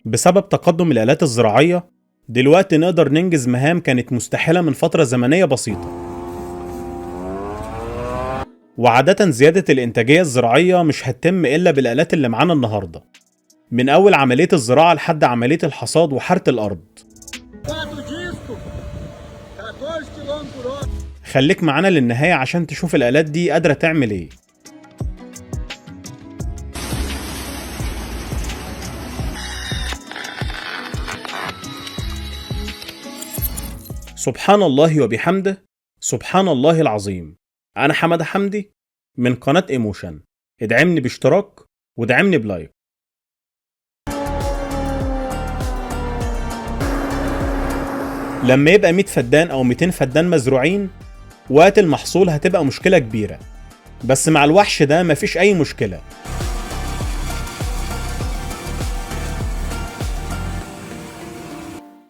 بسبب تقدم الآلات الزراعية، دلوقتي نقدر ننجز مهام كانت مستحيلة من فترة زمنية بسيطة. وعادة زيادة الإنتاجية الزراعية مش هتتم إلا بالآلات اللي معانا النهاردة، من أول عملية الزراعة لحد عملية الحصاد وحرث الأرض. خليك معانا للنهاية عشان تشوف الآلات دي قادرة تعمل إيه. سبحان الله وبحمده، سبحان الله العظيم. أنا حمادة حمدي من قناة ايموشن. ادعمني باشتراك وادعمني بلايك. لما يبقى 100 فدان أو 200 فدان مزروعين، وقت المحصول هتبقى مشكلة كبيرة، بس مع الوحش ده مفيش أي مشكلة.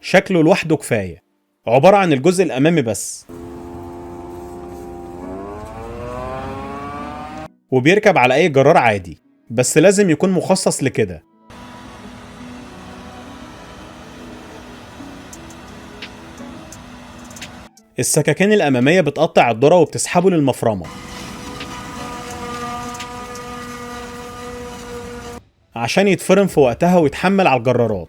شكله لوحده كفاية، عبارة عن الجزء الأمامي بس، وبيركب على أي جرار عادي، بس لازم يكون مخصص لكده. السكاكين الأمامية بتقطع الذرة وبتسحبه للمفرمة عشان يتفرم في وقتها ويتحمل على الجرارات.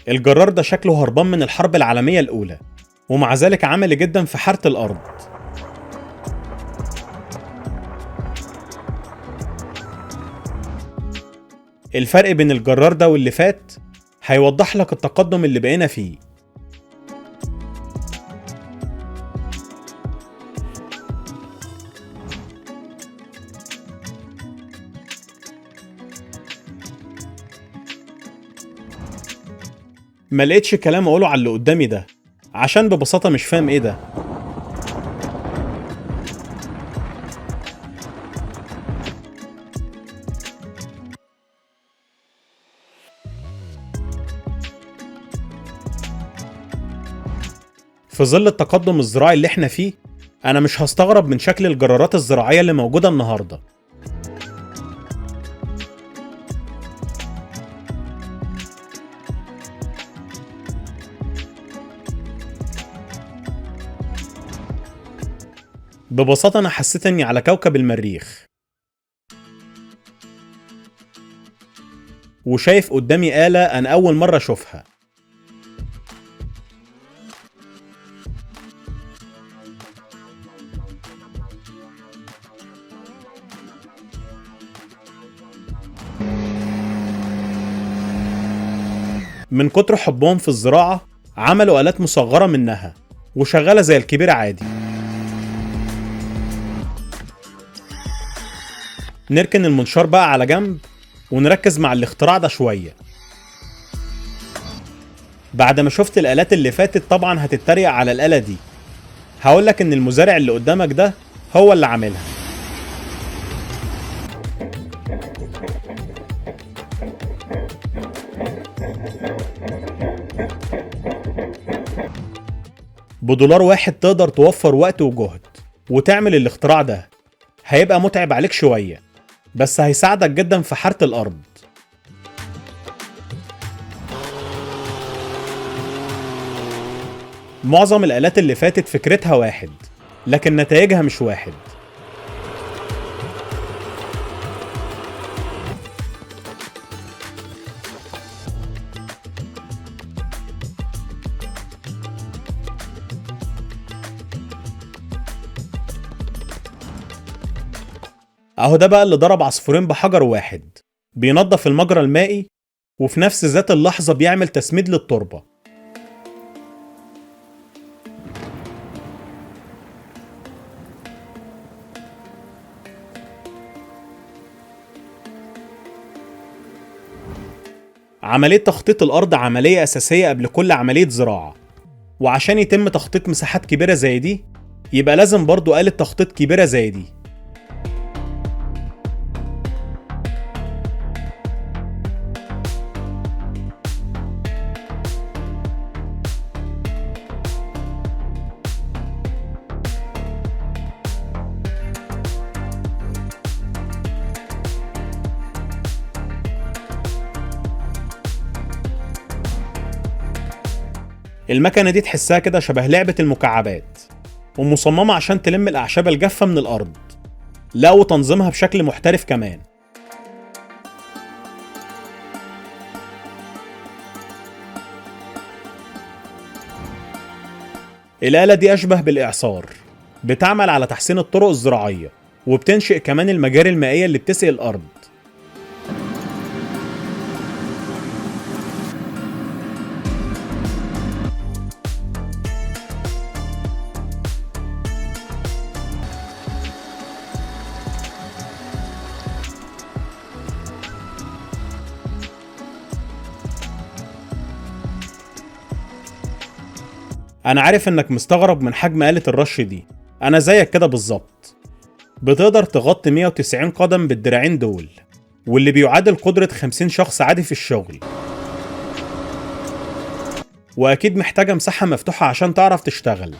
الجرار ده شكله هربان من الحرب العالمية الأولى، ومع ذلك عملي جدا في حرث الأرض. الفرق بين الجرار ده واللي فات هيوضح لك التقدم اللي بقينا فيه. ما لقيتش كلام اقوله على اللي قدامي ده، عشان ببساطة مش فاهم ايه ده. في ظل التقدم الزراعي اللي احنا فيه، انا مش هستغرب من شكل الجرارات الزراعية اللي موجودة النهاردة. ببساطة أنا حسيت إني على كوكب المريخ، وشايف قدامي آلة أنا أول مرة أشوفها. من كتر حبهم في الزراعة عملوا آلات مصغرة منها وشغالة زي الكبيرة عادي. نركن المنشار بقى على جنب ونركز مع الاختراع ده شوية. بعد ما شفت الآلات اللي فاتت طبعا هتتريق على الآلة دي. هقولك إن المزارع اللي قدامك ده هو اللي عاملها. بدولار واحد تقدر توفر وقت وجهد وتعمل الاختراع ده. هيبقى متعب عليك شوية، بس هيساعدك جدا في حرث الأرض. معظم الآلات اللي فاتت فكرتها واحد، لكن نتائجها مش واحد. اهو ده بقى اللي ضرب عصفورين بحجر واحد، بينظف المجرى المائي وفي نفس ذات اللحظة بيعمل تسميد للتربة. عملية تخطيط الأرض عملية أساسية قبل كل عملية زراعة، وعشان يتم تخطيط مساحات كبيرة زي دي يبقى لازم برضو آلة تخطيط كبيرة زي دي. المكنة دي تحسها كده شبه لعبة المكعبات، ومصممة عشان تلم الأعشاب الجافة من الأرض، لا وتنظيمها بشكل محترف كمان. الآلة دي أشبه بالإعصار، بتعمل على تحسين الطرق الزراعية، وبتنشئ كمان المجاري المائية اللي بتسقي الأرض. أنا عارف إنك مستغرب من حجم آلة الرش دي، أنا زيك كده بالظبط. بتقدر تغطي 190 قدم بالدراعين دول، واللي بيعادل قدرة 50 شخص عادي في الشغل. وأكيد محتاجة مساحة مفتوحة عشان تعرف تشتغل.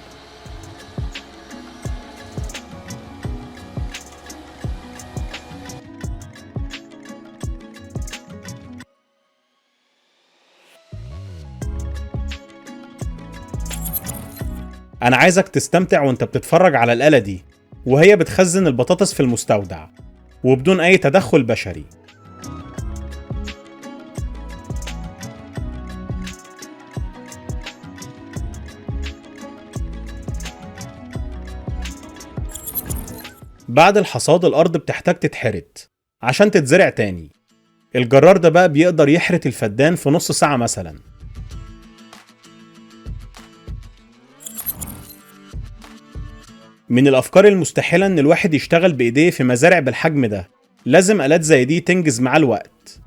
أنا عايزك تستمتع وأنت بتتفرج على الآلة دي وهي بتخزن البطاطس في المستودع، وبدون أي تدخل بشري. بعد الحصاد الأرض بتحتاج تتحرت عشان تتزرع تاني. الجرار ده بقى بيقدر يحرت الفدان في نص ساعة مثلا. من الأفكار المستحيلة إن الواحد يشتغل بإيديه في مزارع بالحجم ده، لازم آلات زي دي تنجز معاه الوقت.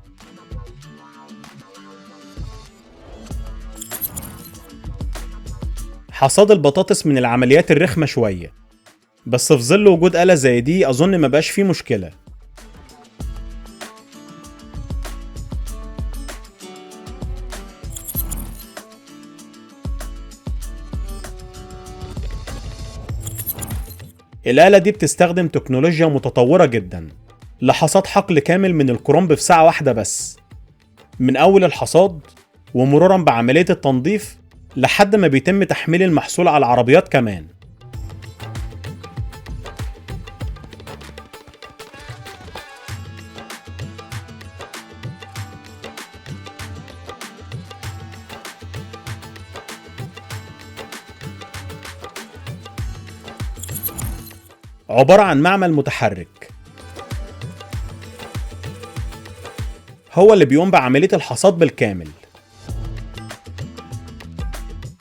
حصاد البطاطس من العمليات الرخمة شوية، بس في ظل وجود آلة زي دي أظن مبقاش فيه مشكلة. الآلة دي بتستخدم تكنولوجيا متطورة جدا لحصاد حقل كامل من الكرنب في ساعة واحدة بس، من أول الحصاد ومرورا بعملية التنظيف لحد ما بيتم تحميل المحصول على العربيات كمان. عبارة عن معمل متحرك هو اللي بيقوم بعملية الحصاد بالكامل.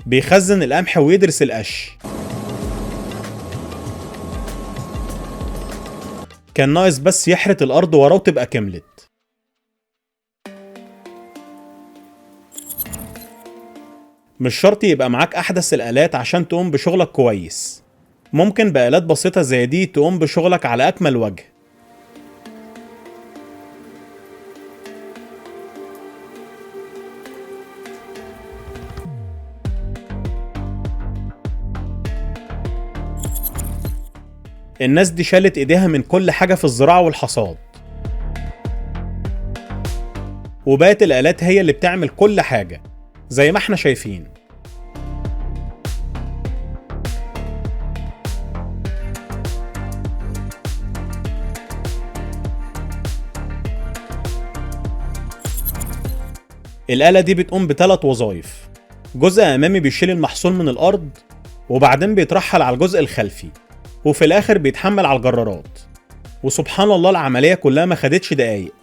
بيخزن القمح ويدرس القش. كان ناقص بس يحرث الأرض وراه وتبقى كملت. مش شرط يبقى معاك أحدث الآلات عشان تقوم بشغلك كويس، ممكن بآلات بسيطة زي دي تقوم بشغلك على أكمل وجه. الناس دي شالت ايديها من كل حاجة في الزراعة والحصاد، وبقت الآلات هي اللي بتعمل كل حاجة زي ما احنا شايفين. الآلة دي بتقوم ب3 وظائف. جزء أمامي بيشيل المحصول من الأرض، وبعدين بيترحل على الجزء الخلفي، وفي الآخر بيتحمل على الجرارات. وسبحان الله العملية كلها ما خدتش دقايق.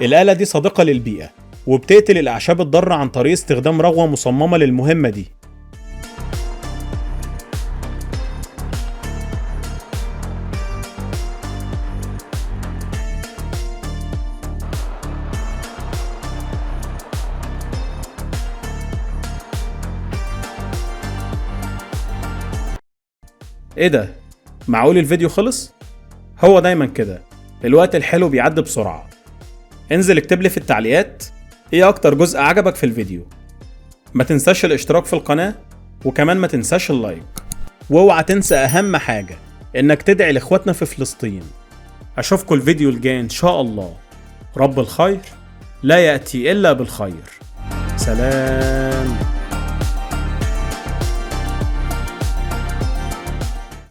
الآلة دي صديقة للبيئة، وبتقتل الأعشاب الضارة عن طريق استخدام رغوة مصممة للمهمة دي. ايه ده؟ معقول الفيديو خلص؟ هو دايما كده، الوقت الحلو بيعدي بسرعة. انزل اكتب لي في التعليقات ايه اكتر جزء عجبك في الفيديو، ما تنساش الاشتراك في القناة، وكمان ما تنساش اللايك، واوعى تنسى اهم حاجة انك تدعي لاخواتنا في فلسطين. اشوفكم الفيديو الجاي ان شاء الله. رب الخير لا يأتي الا بالخير. سلام.